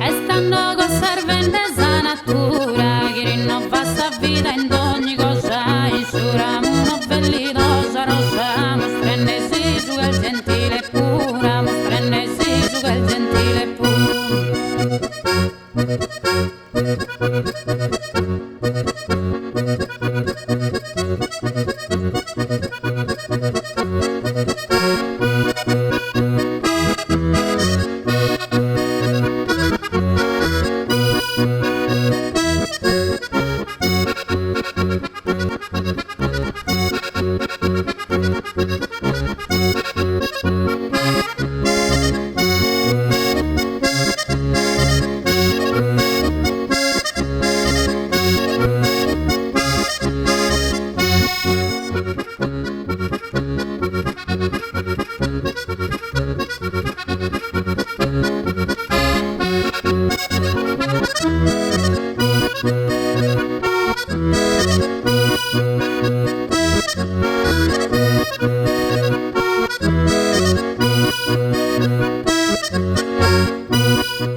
Estando conserven desa natura che rinnova sta vita in ogni cosa insura uno bellidosa rosa mostrennesi su quel gentile pura mostrennesi su quel gentile pura.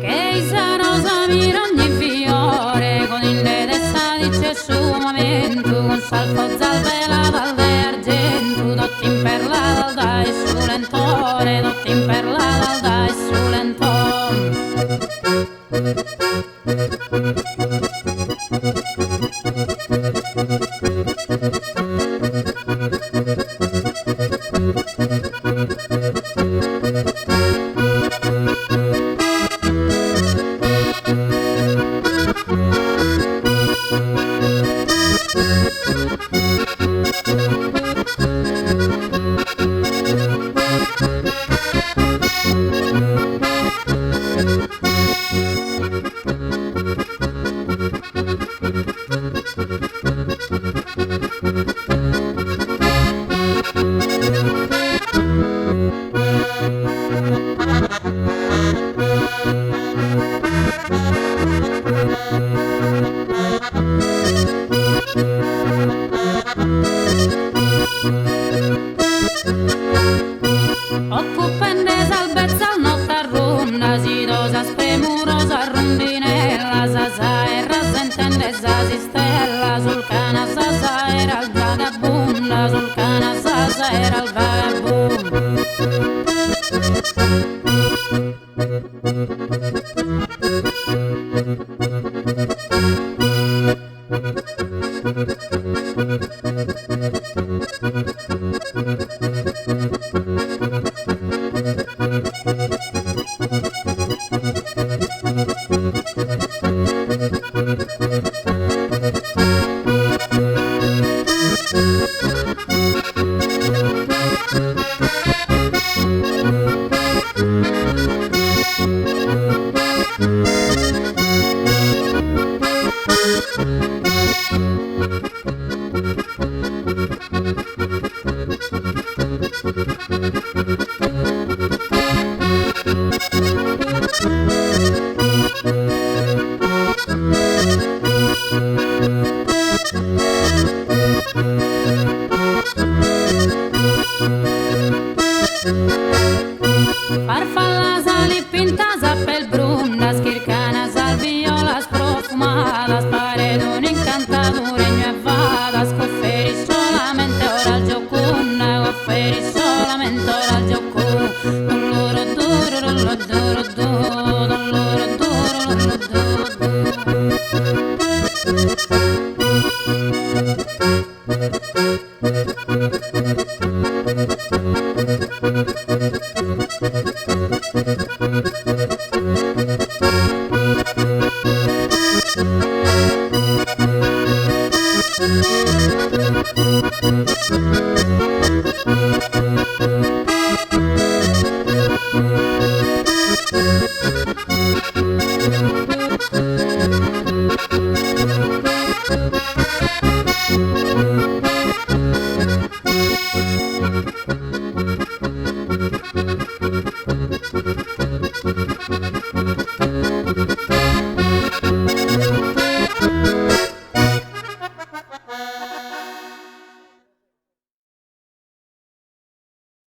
Che isa rosa mira ogni fiore con il dessa dice il suo momento con salvo zalbela dal argento dotti in perla dal su lentore dotti in perla dal su lentore. Occupende salvezza al notte ronda sidosa spremurosa rondinella sasa e rasentende si stella sul cana sasa era il vagabunda sul cana sasa era il vagabundo. Farfalla sali pintasa pel brunda schircana sal viola sprofumata spare d'un incantato regno e vada scofferi solamente ora al giocuna scofferi solamente ora al giocuna doloro duro doloro duro doloro duro duro.